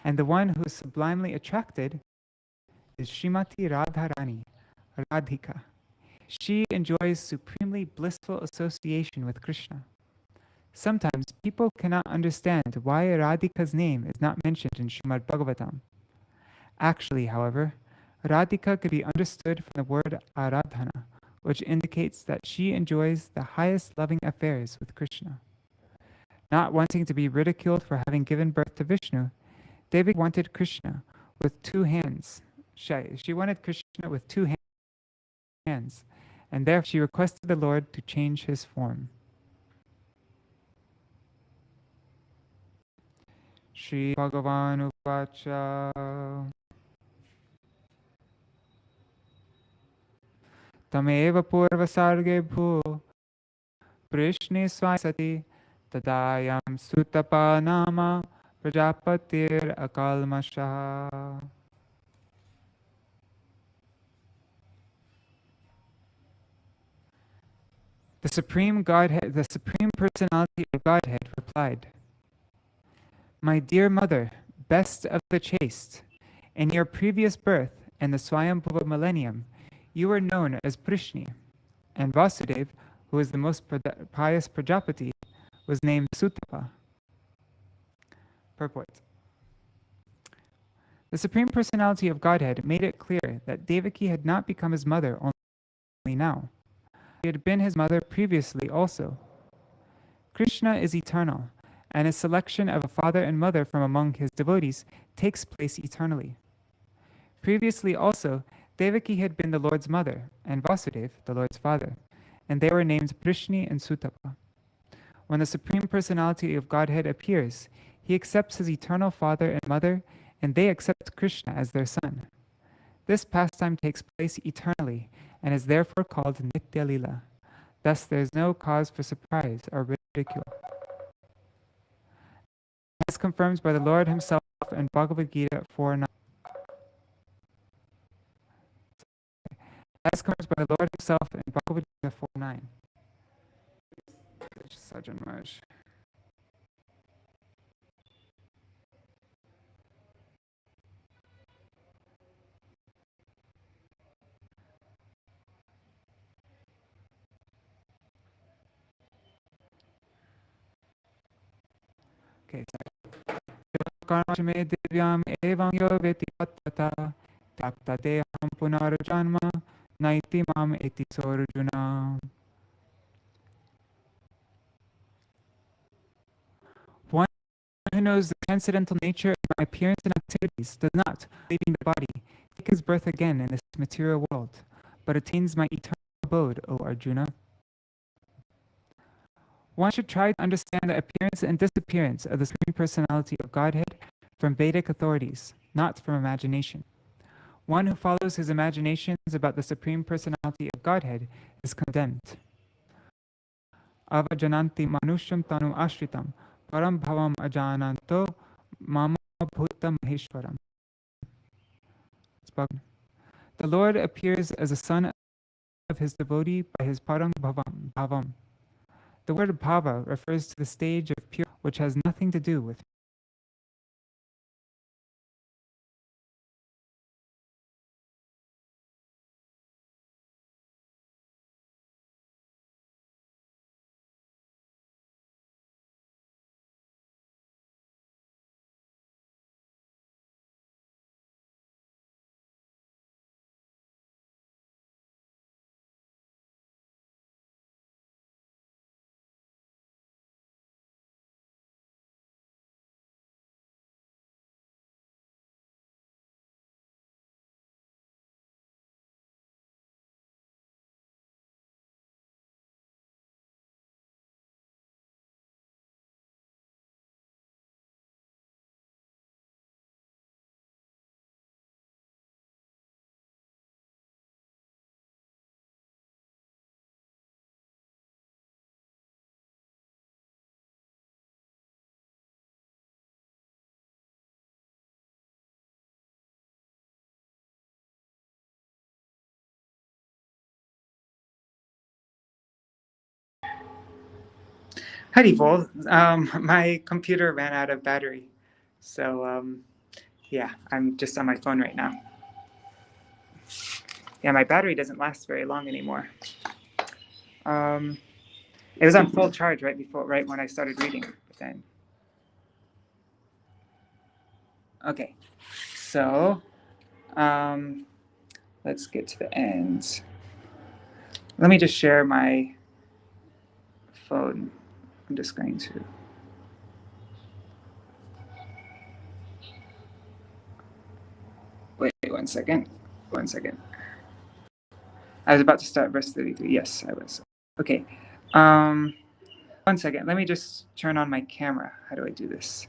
and the one who is sublimely attracted is Srimati Radharani, Radhika. She enjoys supremely blissful association with Krishna. Sometimes people cannot understand why Radhika's name is not mentioned in Śrīmad-Bhāgavatam. Actually, however, Radhika could be understood from the word Aradhana, which indicates that she enjoys the highest loving affairs with Krishna. Not wanting to be ridiculed for having given birth to Vishnu, Devakī wanted Krishna with 2 hands. She wanted Krishna with 2 hands, and therefore she requested the Lord to change his form. Shri Bhagavan Uvacha Tameva Purva Sarge Bhu Prishni Swasati Tadayam Sutapa Nama Prajapatir Akalmasha. The Supreme Personality of Godhead replied, My dear mother, best of the chaste, in your previous birth in the Swayambhuva millennium, you were known as Prishni, and Vasudeva, who was the most pious Prajapati, was named Sutapa. Purport. The Supreme Personality of Godhead made it clear that Devaki had not become his mother only now. She had been his mother previously also. Kṛṣṇa is eternal, and his selection of a father and mother from among his devotees takes place eternally. Previously also, Devaki had been the Lord's mother, and Vasudeva the Lord's father, and they were named Prishni and Sutapa. When the Supreme Personality of Godhead appears, he accepts his eternal father and mother, and they accept Kṛṣṇa as their son. This pastime takes place eternally, and is therefore called Nitya Lila. Thus there is no cause for surprise or ridicule. As confirmed by the Lord himself in Bhagavad Gita 4:9. As confirmed by the Lord himself in Bhagavad Gita 4:9. Sajjan Maharaj. Okay, sorry. Me divyam evam yo veti pattata takta deham punarjanma naiti mam eti sorjuna. One who knows the transcendental nature of my appearance and activities does not, leaving the body, take his birth again in this material world, but attains my eternal abode, O Arjuna. One should try to understand the appearance and disappearance of the Supreme Personality of Godhead from Vedic authorities, not from imagination. One who follows his imaginations about the Supreme Personality of Godhead is condemned. Avajananti manusham tanu ashritam param bhavam ajananto mama bhuta maheshwaram. The Lord appears as a son of his devotee by his param bhavam. The word bhava refers to the stage of pure, which has nothing to do with Haribol. My computer ran out of battery. So, yeah, I'm just on my phone right now. Yeah, my battery doesn't last very long anymore. It was on full charge right when I started reading. But then, okay, so let's get to the end. Let me just share my phone. I'm just going to. Wait 1 second. 1 second. I was about to start verse 33. Yes, I was. Okay. 1 second. Let me just turn on my camera. How do I do this?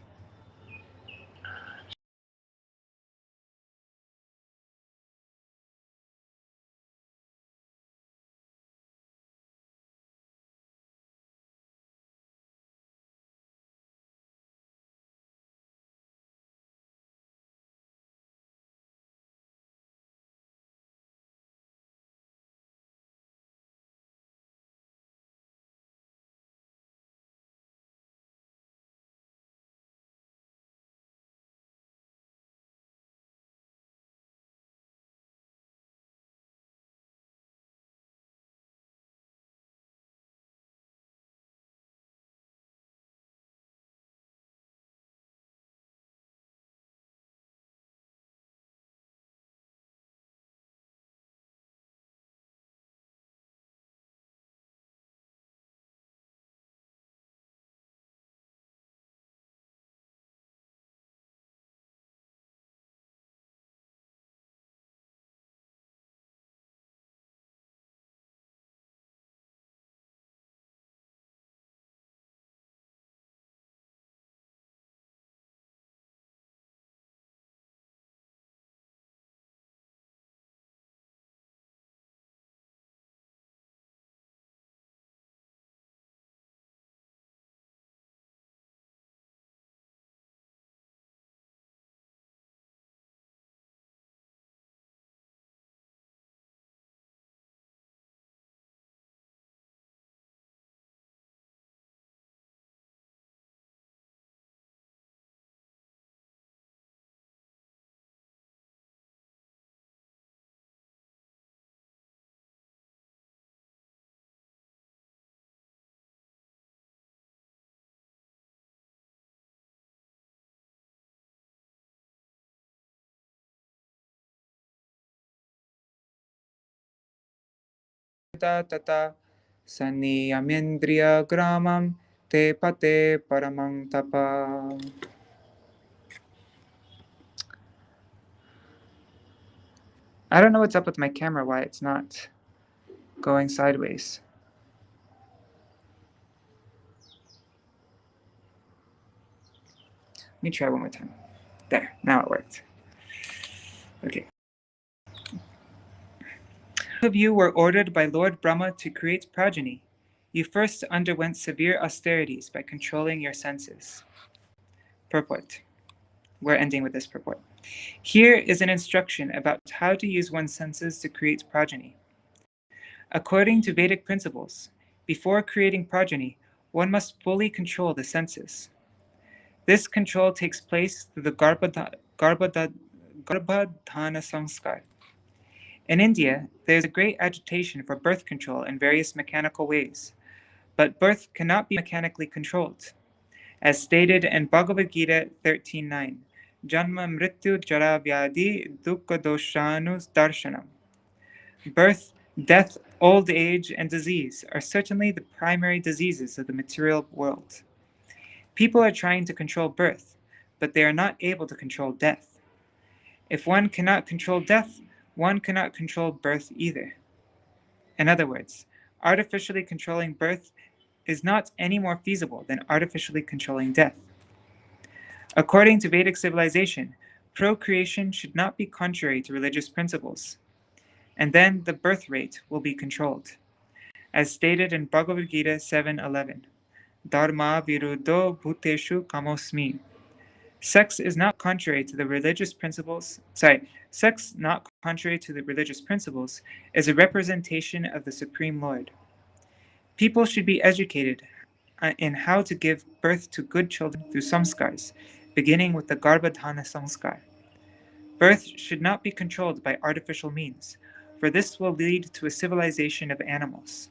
tata saniyamendriya gramam te pate paramang tapa. I don't know what's up with my camera, why it's not going sideways. Let me try one more time. There, now it worked. Okay. Of you were ordered by Lord Brahma to create progeny. You first underwent severe austerities by controlling your senses. Purport. We're ending with this purport. Here is an instruction about how to use one's senses to create progeny. According to Vedic principles, before creating progeny, one must fully control the senses. This control takes place through the Garbhadhana Samskar. In India, there is a great agitation for birth control in various mechanical ways, but birth cannot be mechanically controlled. As stated in Bhagavad Gita 13.9, Janma Mrityu Jara Vyadhi Dukkha Doshanu Darshanam. Birth, death, old age, and disease are certainly the primary diseases of the material world. People are trying to control birth, but they are not able to control death. If one cannot control death, one cannot control birth either. In other words, artificially controlling birth is not any more feasible than artificially controlling death. According to Vedic civilization, procreation should not be contrary to religious principles, and then the birth rate will be controlled. As stated in Bhagavad Gita 7.11, Dharma viruddho bhuteshu kamosmi. Sex not contrary to the religious principles is a representation of the Supreme Lord. People should be educated in how to give birth to good children through samskars, beginning with the Garbhadhana Samskar. Birth should not be controlled by artificial means, for this will lead to a civilization of animals.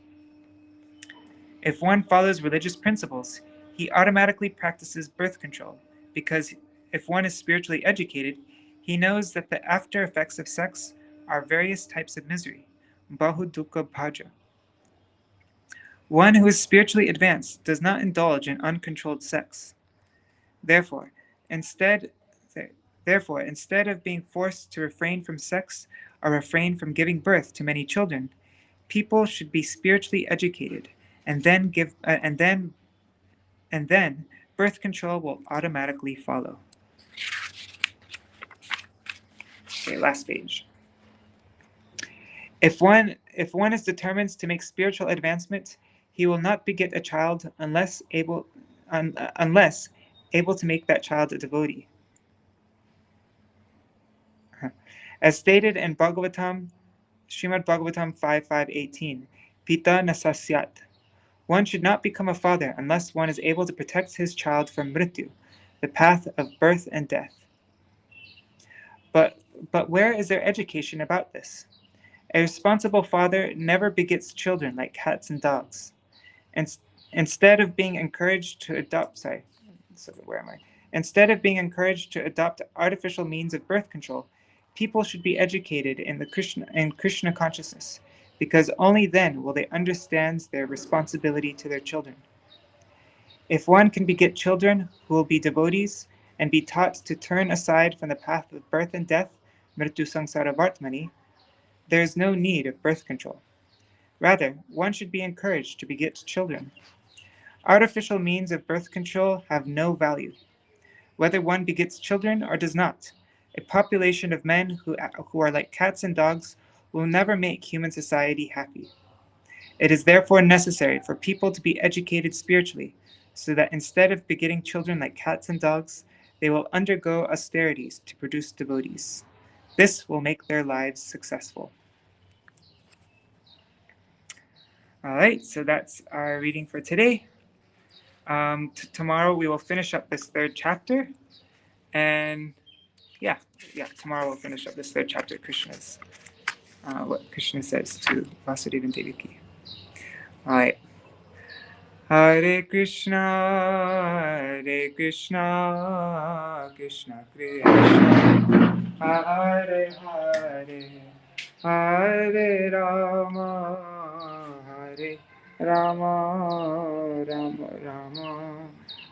If one follows religious principles, he automatically practices birth control, because if one is spiritually educated, he knows that the after effects of sex are various types of misery, bahu dukkha bhaja. One who is spiritually advanced does not indulge in uncontrolled sex. Therefore, instead of being forced to refrain from sex or refrain from giving birth to many children, people should be spiritually educated, and then birth control will automatically follow. Okay, last page. If one is determined to make spiritual advancement, he will not beget a child unless able to make that child a devotee. As stated in Bhagavatam, Śrīmad-Bhāgavatam 5.5.18, Pita nasasyat. One should not become a father unless one is able to protect his child from mrityu, the path of birth and death. But where is their education about this? A responsible father never begets children like cats and dogs. Instead of being encouraged to adopt artificial means of birth control, people should be educated in Kṛṣṇa consciousness, because only then will they understand their responsibility to their children. If one can beget children who will be devotees and be taught to turn aside from the path of birth and death, mrityu samsara vartmani, there is no need of birth control. Rather, one should be encouraged to beget children. Artificial means of birth control have no value. Whether one begets children or does not, a population of men who are like cats and dogs will never make human society happy. It is therefore necessary for people to be educated spiritually, so that instead of begetting children like cats and dogs, they will undergo austerities to produce devotees. This will make their lives successful. All right, so that's our reading for today. Tomorrow we will finish up this third chapter, and tomorrow we'll finish up this third chapter of Krishna's, what Krishna says to Vasudeva and Devakī. All right. Hare Krishna, Krishna Krishna, Hare Hare, Hare Rama, Rama Rama Rama,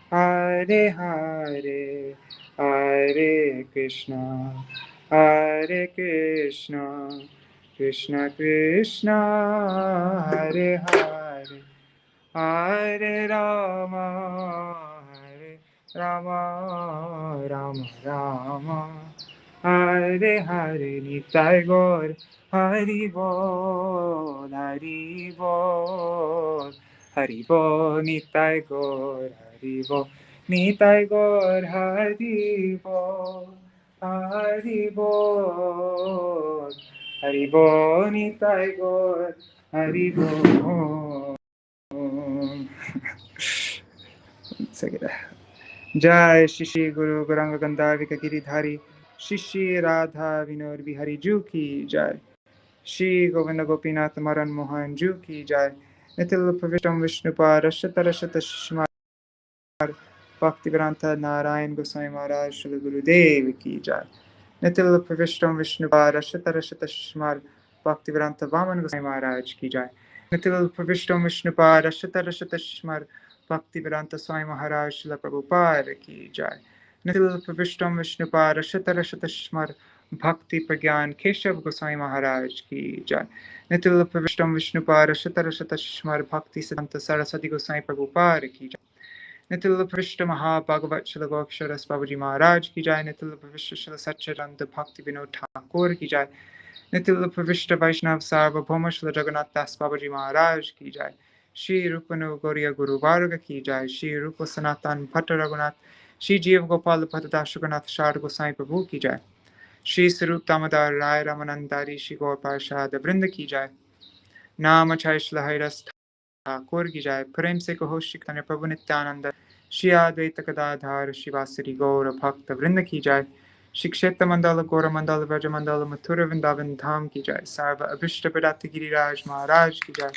Hare Hare, Hare Krishna, Hare Krishna, Krishna Krishna, Hare Hare, Hare Rama, Hare Rama, Rama Rama, Hare Hare. Nitai Gaur Hari Bol, Hari Bol, Hari Bol. Nitai Gaur Hari Bol, Nitai Gaur Hari Bol, Hari Bol, Hari Bol. Nitai Gaur Hari Bol. जय श्री श्री गुरु गौरांग गंधाविक गिरिधारी श्री श्री राधा विनोद बिहारी जू की जय। श्री गोविंद गोपीनाथ मरन मोहन जू की जय। नितिल प्रविष्टम विष्णुपाद रशत रशत शिशुमार भक्तिवेदांत नारायण गोसाई महाराज श्री गुरुदेव की जय। नितिल प्रविष्टम विष्णुपाद रशत रशत शिशुमार भक्तिवेदांत वामन गोसाई महाराज की जय। नितिल प्रविष्टम विष्णुपाद रशत रशत शिशुमार भक्तिवेदांत स्वामी महाराज श्रील प्रभुपाद की जय। नितिल प्रविष्टम विष्णुपाद रशत रशत शिशुमार भक्ति प्रज्ञान केशव गोसाई महाराज की जय। नितिल प्रविष्टम विष्णुपाद रशत रशत शिशुमार भक्ति सिद्धांत सरस्वती गोसाई प्रभुपाद की जय। नितिल प्रविष्ट महाभागवत श्रील गोक्षरस बाबूजी महाराज की जय। नितिल प्रविष्ट श्रील सच्चिदानंद भक्ति विनोद ठाकुर की जय। नितिल प्रविष्ट वैष्णव सार्वभौम श्री जगन्नाथ दास बाबूजी महाराज की जय। श्री रूप गौरिया गुरु वर्ग की जय। श्री रूप सनातन भट्ट रघुनाथ श्री जीव गोपाल भट्टदास रघुनाथ शारद गोसाई प्रभु की जय। श्री स्वरूप दामोदर राय रामानंदारी श्री गौर पार्षद वृंद की जय। नाम छय श्री हरिदास ठाकुर की जय। प्रेम से कहो श्री चैतन्य प्रभु नित्यानंद श्री अद्वैत गदाधर श्रीवासरी गौर भक्त वृंद की जय। श्री क्षेत्र मंडल गौर मंडल व्रज मंडल मथुर वृंदावन धाम की जय। सर्व अभिष्ट प्रदाति गिरिराज महाराज की जय।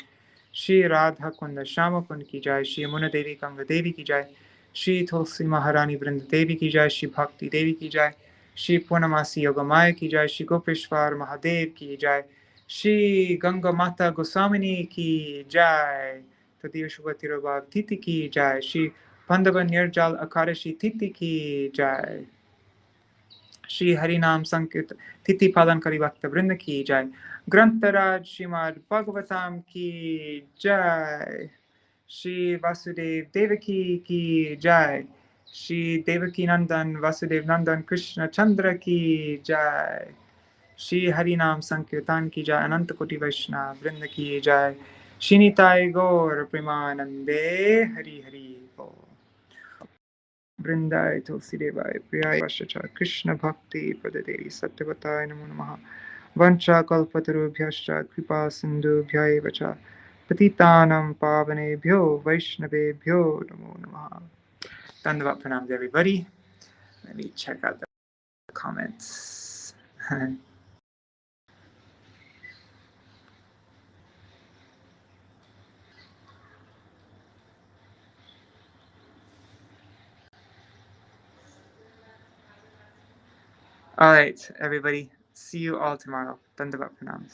श्री राधा कुंद श्याम कुंद की जय। श्री यमुना देवी गंगा देवी की जय। श्री तुलसी महारानी वृंद देवी की जय। श्री भक्ति देवी की जय। श्री पूर्णमासी योगमाया की जय। श्री गोपेश्वर महादेव की जय। श्री गंगा माता गोस्वामिनी की जय। तृतीय शुभ तिरुभाव तिथि की जय। श्री बंधव निर्जल एकादशी तिथि की जय। श्री हरि नाम संकीर्तन तिथि पालन करी भक्त वृंद की जय। ग्रंथराज श्रीमद् भागवतम की जय। श्री वासुदेव देवकी की जय। श्री देवकी नंदन वासुदेव नंदन कृष्ण चंद्र की जय। श्री हरि नाम संकीर्तन की जय। अनंत कोटि वैष्णव वृंद की जय। श्री निताय गौर प्रेमानंदे हरि हरि बोल। वृंदाय तुलसी देवाय प्रियाय वशचा कृष्ण भक्ति पददेवी सत्यवताय नमो नमः। वंचा कल्पतरुभ्यश्च कृपा सिन्धुभ्यैव च पतितानां पावनेभ्यो वैष्णवेभ्यो नमो नमः. Dandavad pranams everybody. Let me check out the comments. All right, everybody. See you all tomorrow. Dandavad pranams.